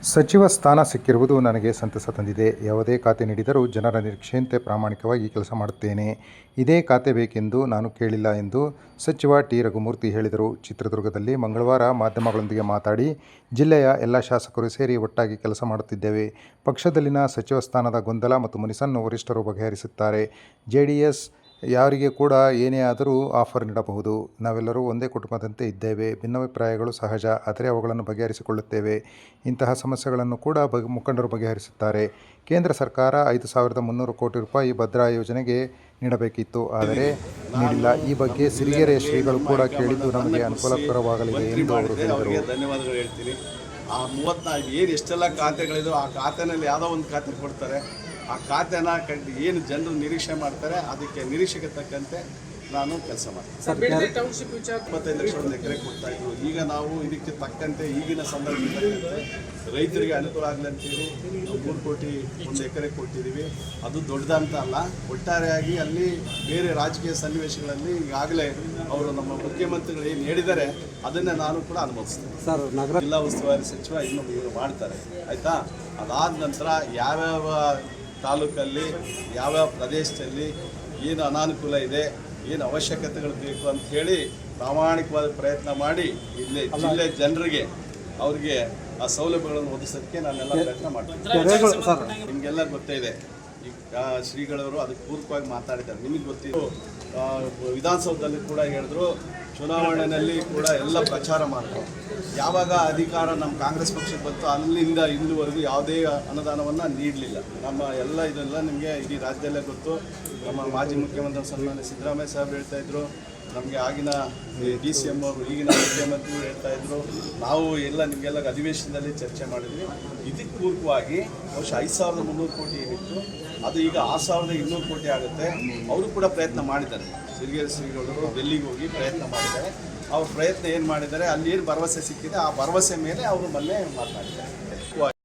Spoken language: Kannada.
ಸಚಿವ ಸ್ಥಾನ ಸಿಕ್ಕಿರುವುದು ನನಗೆ ಸಂತಸ ತಂದಿದೆ. ಯಾವುದೇ ಖಾತೆ ನೀಡಿದರೂ ಜನರ ನಿರೀಕ್ಷೆಯಂತೆ ಪ್ರಾಮಾಣಿಕವಾಗಿ ಕೆಲಸ ಮಾಡುತ್ತೇನೆ. ಇದೇ ಖಾತೆ ಬೇಕೆಂದು ನಾನು ಕೇಳಿಲ್ಲ ಎಂದು ಸಚಿವ ಟಿ. ರಘುಮೂರ್ತಿ ಹೇಳಿದರು. ಚಿತ್ರದುರ್ಗದಲ್ಲಿ ಮಂಗಳವಾರ ಮಾಧ್ಯಮಗಳೊಂದಿಗೆ ಮಾತಾಡಿ, ಜಿಲ್ಲೆಯ ಎಲ್ಲ ಶಾಸಕರು ಸೇರಿ ಒಟ್ಟಾಗಿ ಕೆಲಸ ಮಾಡುತ್ತಿದ್ದೇವೆ. ಪಕ್ಷದಲ್ಲಿನ ಸಚಿವ ಸ್ಥಾನದ ಗೊಂದಲ ಮತ್ತು ಮುನಿಸನ್ನು ವರಿಷ್ಠರು ಬಗೆಹರಿಸುತ್ತಾರೆ. ಜೆಡಿಎಸ್ ಯಾರಿಗೆ ಕೂಡ ಏನೇ ಆದರೂ ಆಫರ್ ನೀಡಬಹುದು. ನಾವೆಲ್ಲರೂ ಒಂದೇ ಕುಟುಂಬದಂತೆ ಇದ್ದೇವೆ. ಭಿನ್ನಾಭಿಪ್ರಾಯಗಳು ಸಹಜ, ಆದರೆ ಅವುಗಳನ್ನು ಬಗೆಹರಿಸಿಕೊಳ್ಳುತ್ತೇವೆ. ಇಂತಹ ಸಮಸ್ಯೆಗಳನ್ನು ಕೂಡ ಮುಖಂಡರು ಬಗೆಹರಿಸುತ್ತಾರೆ. ಕೇಂದ್ರ ಸರ್ಕಾರ 5,300 ಕೋಟಿ ರೂಪಾಯಿ ಭದ್ರಾ ಯೋಜನೆಗೆ ನೀಡಬೇಕಿತ್ತು, ಆದರೆ ನೀಡಿಲ್ಲ. ಈ ಬಗ್ಗೆ ಸಿರಿಗೆರೆಯ ಶ್ರೀಗಳು ಕೂಡ ಕೇಳಿದ್ದು ನಮಗೆ ಅನುಕೂಲಕರವಾಗಲಿದೆ ಎಂದು ಅವರು ಹೇಳಿದರು. ಧನ್ಯವಾದಗಳು ಹೇಳ್ತೀನಿ. ಆ 34 ಏನು ಎಷ್ಟೆಲ್ಲ ಖಾತೆಗಳಿದೆ, ಆ ಖಾತೆನಲ್ಲಿ ಯಾವುದೋ ಒಂದು ಖಾತೆ ಕೊಡ್ತಾರೆ. ಆ ಖಾತೆನ ಏನು ಜನರು ನಿರೀಕ್ಷೆ ಮಾಡ್ತಾರೆ, ಅದಕ್ಕೆ ನಿರೀಕ್ಷೆಗೆ ತಕ್ಕಂತೆ ನಾನು ಕೆಲಸ ಮಾಡ್ತೀನಿ. 25 ಲಕ್ಷ ಒಂದು ಎಕರೆ ಕೊಡ್ತಾಯಿದ್ರು. ಈಗ ನಾವು ಇದಕ್ಕೆ ತಕ್ಕಂತೆ ಈಗಿನ ಸಂದರ್ಭದಲ್ಲಿ ರೈತರಿಗೆ ಅನುಕೂಲ ಆಗಲಿ ಅಂತೇಳಿ 3 ಕೋಟಿ ಒಂದು ಎಕರೆ ಕೊಟ್ಟಿದ್ದೀವಿ. ಅದು ದೊಡ್ಡದಂತ ಅಲ್ಲ, ಒಟ್ಟಾರೆಯಾಗಿ ಅಲ್ಲಿ ಬೇರೆ ರಾಜಕೀಯ ಸನ್ನಿವೇಶಗಳಲ್ಲಿ ಈಗಾಗಲೇ ಅವರು ನಮ್ಮ ಮುಖ್ಯಮಂತ್ರಿಗಳು ಏನು ಹೇಳಿದ್ದಾರೆ ಅದನ್ನೇ ನಾನು ಕೂಡ ಅನುಭವಿಸ್ತೀನಿ. ಸರ್, ನಗರ ಜಿಲ್ಲಾ ಉಸ್ತುವಾರಿ ಸಚಿವ ಇವರು ಮಾಡ್ತಾರೆ, ಆಯಿತಾ. ಅದಾದ ನಂತರ ಯಾವ್ಯಾವ ತಾಲೂಕಲ್ಲಿ ಯಾವ್ಯಾವ ಪ್ರದೇಶದಲ್ಲಿ ಏನು ಅನಾನುಕೂಲ ಇದೆ, ಏನು ಅವಶ್ಯಕತೆಗಳು ಬೇಕು ಅಂತ ಹೇಳಿ ಪ್ರಾಮಾಣಿಕವಾದ ಪ್ರಯತ್ನ ಮಾಡಿ ಇಲ್ಲಿ ಜಿಲ್ಲೆ ಜನರಿಗೆ ಅವ್ರಿಗೆ ಆ ಸೌಲಭ್ಯಗಳನ್ನು ಒದಗಿಸೋದಕ್ಕೆ ನಾನೆಲ್ಲ ಪ್ರಯತ್ನ ಮಾಡ್ತೀನಿ. ನಿಮಗೆಲ್ಲ ಗೊತ್ತೇ ಇದೆ, ಈಗ ಶ್ರೀಗಳವರು ಅದಕ್ಕೆ ಪೂರಕವಾಗಿ ಮಾತಾಡಿದ್ದಾರೆ. ನಿಮಗೆ ಗೊತ್ತಿದ್ದು ವಿಧಾನಸೌಧದಲ್ಲಿ ಕೂಡ ಹೇಳಿದ್ರು, ಚುನಾವಣೆಯಲ್ಲಿ ಕೂಡ ಎಲ್ಲ ಪ್ರಚಾರ ಮಾಡಿದ್ರು. ಯಾವಾಗ ಅಧಿಕಾರ ನಮ್ಮ ಕಾಂಗ್ರೆಸ್ ಪಕ್ಷಕ್ಕೆ ಬಂತು ಅಲ್ಲಿಂದ ಇಲ್ಲಿವರೆಗೂ ಯಾವುದೇ ಅನುದಾನವನ್ನು ನೀಡಲಿಲ್ಲ. ನಮ್ಮ ಇದೆಲ್ಲ ನಿಮಗೆ ಇಡೀ ರಾಜ್ಯದಲ್ಲೇ ಗೊತ್ತು. ನಮ್ಮ ಮಾಜಿ ಮುಖ್ಯಮಂತ್ರಿ ಸನ್ಮಾನ್ಯ ಸಿದ್ದರಾಮಯ್ಯ ಸಾಹೇಬ್ ಹೇಳ್ತಾಯಿದ್ರು, ನಮಗೆ ಆಗಿನ DCM ಅವರು ಈಗಿನ ಮುಖ್ಯಮಂತ್ರಿಗಳು ಹೇಳ್ತಾಯಿದ್ರು. ನಾವು ಎಲ್ಲ ನಿಮಗೆಲ್ಲ ಅಧಿವೇಶನದಲ್ಲಿ ಚರ್ಚೆ ಮಾಡಿದ್ವಿ. ಇದಕ್ಕೆ ಪೂರಕವಾಗಿ ಬಹುಶಃ 5,300 ಕೋಟಿ ಏನಿತ್ತು ಅದು ಈಗ 6,200 ಕೋಟಿ ಆಗುತ್ತೆ. ಅವರು ಕೂಡ ಪ್ರಯತ್ನ ಮಾಡಿದ್ದಾರೆ. ಸಿರಿಗೆರೆ ಶ್ರೀಗಳು ಡೆಲ್ಲಿಗೆ ಹೋಗಿ ಪ್ರಯತ್ನ ಮಾಡಿದ್ದಾರೆ. ಅವ್ರ ಪ್ರಯತ್ನ ಏನು ಮಾಡಿದ್ದಾರೆ, ಅಲ್ಲಿ ಏನು ಭರವಸೆ ಸಿಕ್ಕಿದೆ ಆ ಭರವಸೆ ಮೇಲೆ ಅವರು ಮೊನ್ನೆ ಮಾತನಾಡಿದ್ದಾರೆ.